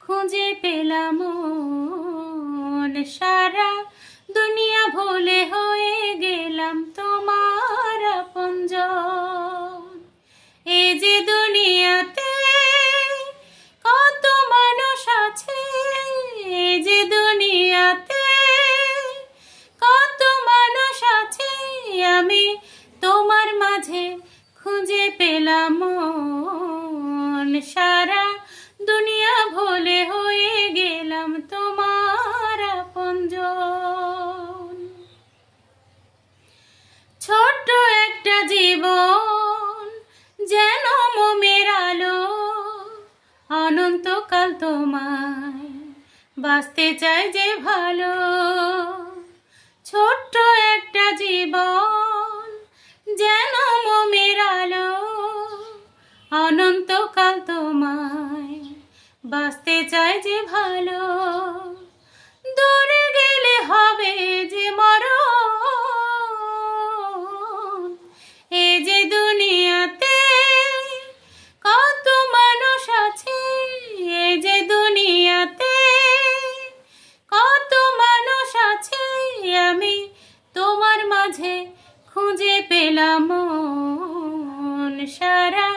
খুঁজে পেলাম সারা দুনিয়া ভুলে হয়ে গেলাম তোমার আপনজন। এই যে দুনিয়াতে কত মানুষ আছে, এই যে দুনিয়াতে কত মানুষ আছে, আমি তোমার মাঝে খুঁজে পেলাম সারা দুনিয়া ভুলে হয়ে গেলাম তোমার আপনজন। ছোট্ট একটা জীবন যেন মোমের আলো, অনন্তকাল তোমায় বাঁচতে চাই যে ভালো। ছোট্ট একটা জীবন যেন মোমের আলো, অনন্তকাল তোমায় বাঁচতে চাই যে ভালো। দূরে গেলে হবে যে মরণ, এই যে দুনিয়াতে কত মানুষ আছে, এই যে দুনিয়াতে কত মানুষ আছে, আমি তোমার মাঝে খুঁজে পেলাম সারা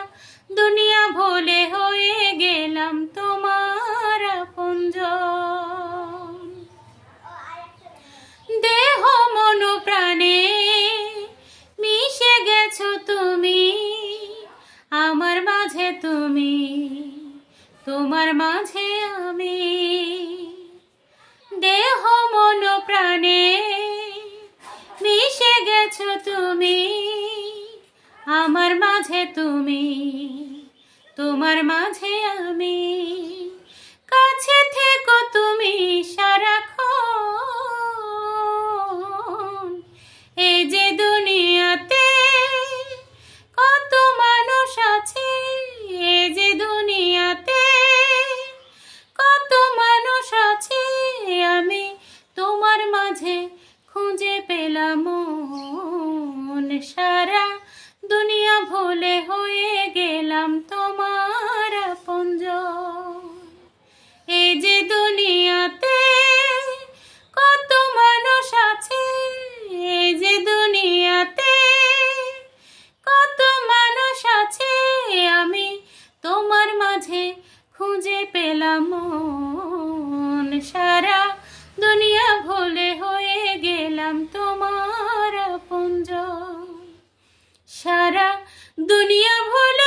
দুনিয়া ভুলে হয়ে গেলাম তোমার আপনজন। দেহ মন প্রাণে মিশে গেছো তুমি আমার মাঝে, তুমি তোমার মাঝে আমি। দেহ মন প্রাণে মিশে গেছো তুমি আমার মাঝে, তুমি তোমার মাঝে আমি। কাছে থেকো তুমি সারাক্ষণ, এই যে দুনিয়াতে কত মানুষ আছে, এই যে দুনিয়াতে কত মানুষ আছে, আমি তোমার মাঝে খুঁজে পেলাম সারা দুনিয়া ভুলে হয়ে গেলাম তোমার আপনজন। এই যে দুনিয়াতে কত মানুষ আছে, এই যে দুনিয়াতে কত মানুষ আছে, আমি তোমার মাঝে খুঁজে পেলাম সারা দুনিয়া ভুলে হয়ে গেলাম তোমার আপনজন। সারা দুনিয়া ভুলে